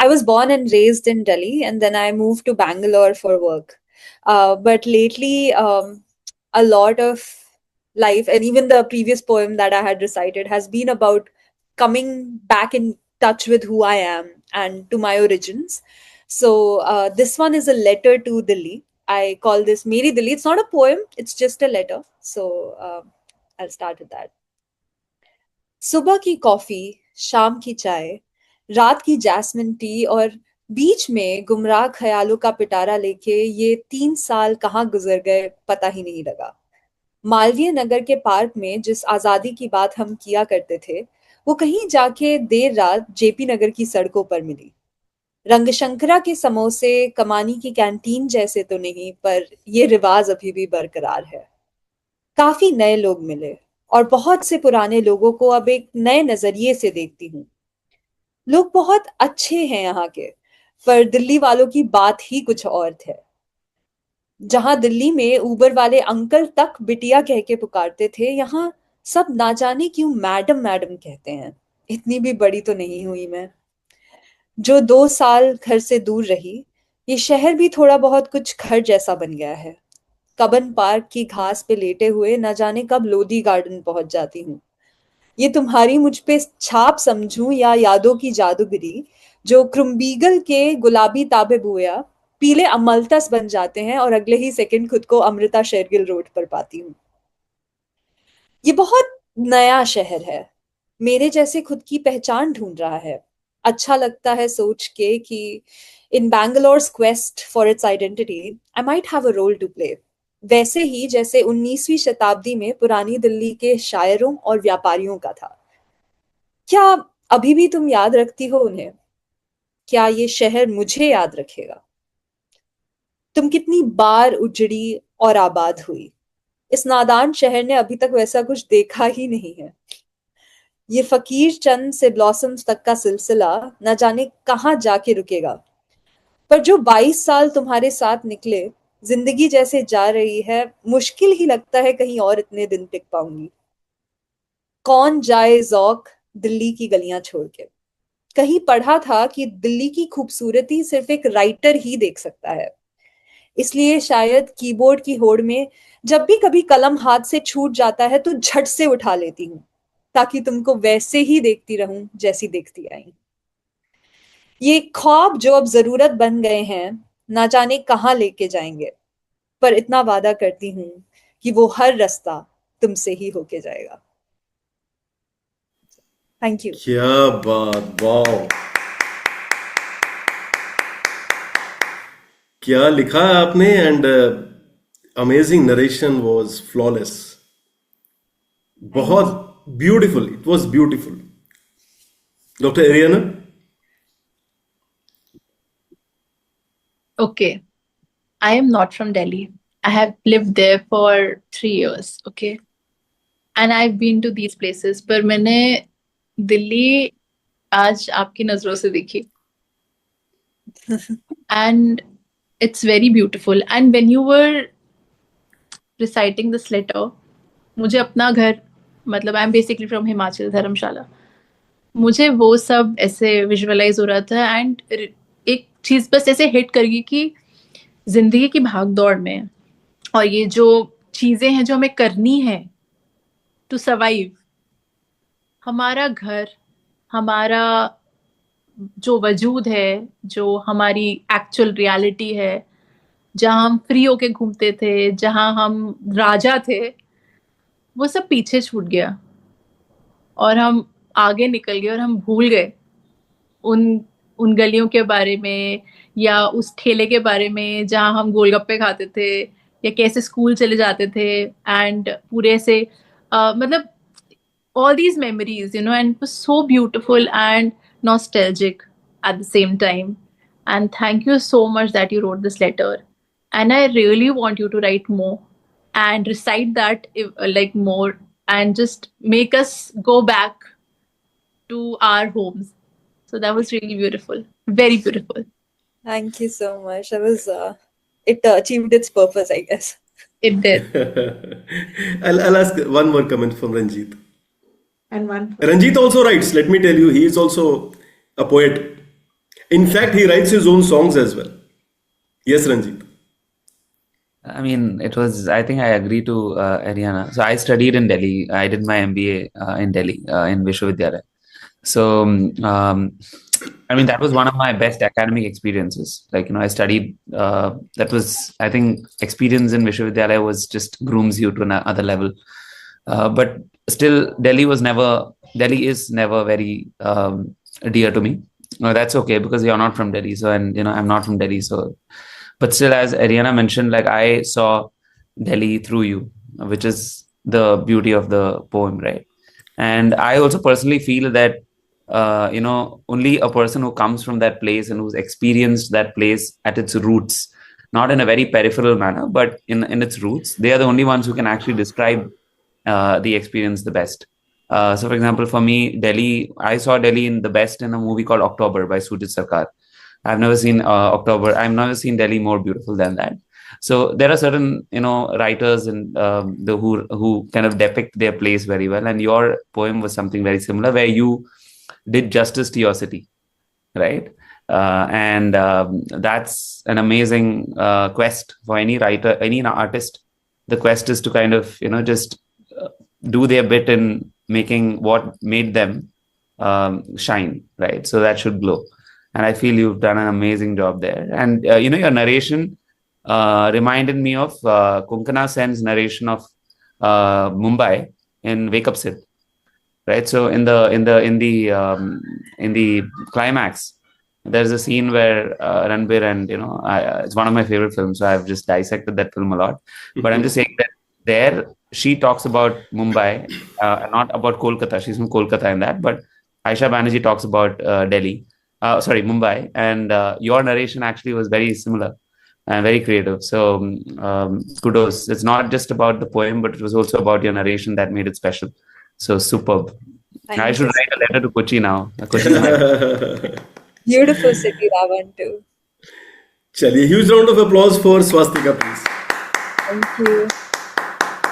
I was born and raised in Delhi, and then I moved to Bangalore for work. But lately, a lot of life, and even the previous poem that I had recited, has been about coming back in touch with who I am and to my origins. So this one is a letter to Delhi. I call this Meri Delhi. It's not a poem; it's just a letter. So I'll start with that. सुबह की coffee, शाम की चाय, रात की jasmine tea और बीच में गुमराह ख्यालों का पिटारा लेके ये 3 साल कहाँ गुजर गए पता ही नहीं लगा। मालवीय नगर के पार्क में जिस आजादी की बात हम किया करते थे, वो कहीं जाके देर रात जेपी नगर की सड़कों पर मिली। रंगशंकरा के समोसे कमानी की कैंटीन जैसे तो नहीं, पर ये रिवाज अभी भी बरकरार है। काफी नए लोग मिले और बहुत से पुराने लोगों को अब एक नए नजरिए से देखती हूँ। लोग बहुत अच्छे हैं यहाँ के, पर दिल्ली वालों की बात ही कुछ और है। जहां दिल्ली में उबर वाले अंकल तक बिटिया कह के पुकारते थे, यहाँ सब ना जाने क्यों मैडम मैडम कहते हैं। इतनी भी बड़ी तो नहीं हुई मैं। जो 2 साल घर से दूर रही, ये शहर भी थोड़ा बहुत कुछ घर जैसा बन गया है। कबन पार्क की घास पे लेटे हुए न जाने कब लोधी गार्डन पहुंच जाती हूँ। ये तुम्हारी मुझ पे छाप समझूं या यादों की जादूगरी, जो क्रम्बीगल के गुलाबी ताबे बुया पीले अमलतस बन जाते हैं और अगले ही सेकंड खुद को अमृता शेरगिल रोड पर पाती हूँ। ये बहुत नया शहर है, मेरे जैसे खुद की पहचान ढूंढ रहा है। अच्छा लगता है सोच के कि in Bangalore's quest for its identity I might have a role to play, वैसे ही जैसे 19वीं शताब्दी में पुरानी दिल्ली के शायरों और व्यापारियों का था। क्या अभी भी तुम याद रखती हो उन्हें? क्या ये शहर मुझे याद रखेगा? तुम कितनी बार उजड़ी और आबाद हुई, इस नादान शहर ने अभी तक वैसा कुछ देखा ही नहीं है। ये फकीर चंद से ब्लॉसम्स तक का सिलसिला न जाने कहाँ जाके रुकेगा। पर जो 22 साल तुम्हारे साथ निकले, जिंदगी जैसे जा रही है, मुश्किल ही लगता है कहीं और इतने दिन टिक पाऊंगी। कौन जाए जौक दिल्ली की गलियां छोड़ के। कहीं पढ़ा था कि दिल्ली की खूबसूरती सिर्फ एक राइटर ही देख सकता है। इसलिए शायद कीबोर्ड की होड़ में जब भी कभी कलम हाथ से छूट जाता है तो झट से उठा लेती हूँ, ताकि तुमको वैसे ही देखती रहूं जैसी देखती आई। ये ख्वाब जो अब जरूरत बन गए हैं, ना जाने कहाँ लेके जाएंगे, पर इतना वादा करती हूँ कि वो हर रास्ता तुमसे ही होके जाएगा। Thank you. क्या बात, वाह, क्या लिखा है आपने। And amazing narration was flawless, thank बहुत beautiful, it was beautiful. Doctor Ariana. Okay, I am not from Delhi. I have lived there for 3 years. Okay, and I've been to these places. पर मैंने दिल्ली आज आपकी नजरों से देखी, and it's very beautiful. And when you were reciting this letter, मुझे अपना घर, मतलब I am basically from Himachal, Dharamshala, मुझे वो सब ऐसे विजुअलाइज हो रहा था। एंड एक चीज बस ऐसे हिट कर गई कि जिंदगी की भाग दौड़ में और ये जो चीजें हैं जो हमें करनी है टू सर्वाइव, हमारा घर, हमारा जो वजूद है, जो हमारी एक्चुअल रियलिटी है, जहां हम फ्री होके घूमते थे, जहां हम राजा थे, वो सब पीछे छूट गया और हम आगे निकल गए और हम भूल गए उन उन गलियों के बारे में या उस ठेले के बारे में जहां हम गोलगप्पे खाते थे या कैसे स्कूल चले जाते थे। एंड पूरे से मतलब all these memories, and it was so beautiful and nostalgic at the same time. And thank you so much that you wrote this letter. And I really want you to write more and recite that like more and just make us go back to our homes. So that was really beautiful, very beautiful. Thank you so much. That was it achieved its purpose, I guess. It did. I'll ask one more comment from Ranjit. And one. Ranjit also writes, let me tell you, he is also a poet. In fact, he writes his own songs as well. Yes, Ranjit. I mean, I think I agree to Ariana. So I studied in Delhi. I did my MBA in Delhi, in Vishwavidyalaya. So, I mean, that was one of my best academic experiences. Like, I studied, that was, I think, experience in Vishwavidyalaya was just grooms you to another level. But still, Delhi is never very dear to me. No, that's okay because you're not from Delhi. So, and, I'm not from Delhi. So, but still, as Ariana mentioned, like I saw Delhi through you, which is the beauty of the poem, right? And I also personally feel that, only a person who comes from that place and who's experienced that place at its roots, not in a very peripheral manner, but in its roots, they are the only ones who can actually describe the experience the best. So, for example, for me, I saw Delhi in the best in a movie called October by Sujit Sarkar. I've never seen October. I've never seen Delhi more beautiful than that. So there are certain, writers and who kind of depict their place very well. And your poem was something very similar, where you did justice to your city, right? And that's an amazing quest for any writer, any artist. The quest is to kind of, just do their bit in making what made them shine, right? So that should glow. And I feel you've done an amazing job there. And, your narration reminded me of Konkana Sen's narration of Mumbai in Wake Up Sid, right? So in the climax, there's a scene where Ranbir and, it's one of my favorite films. So I've just dissected that film a lot. But I'm just saying that there she talks about Mumbai, not about Kolkata. She's from Kolkata in that. But Aisha Banerjee talks about Mumbai, and your narration actually was very similar and very creative. So kudos. It's not just about the poem, but it was also about your narration that made it special. So superb. I should write a letter to Kochi now. Beautiful city, that one too. Chaliye, huge round of applause for Swastika, please. Thank you.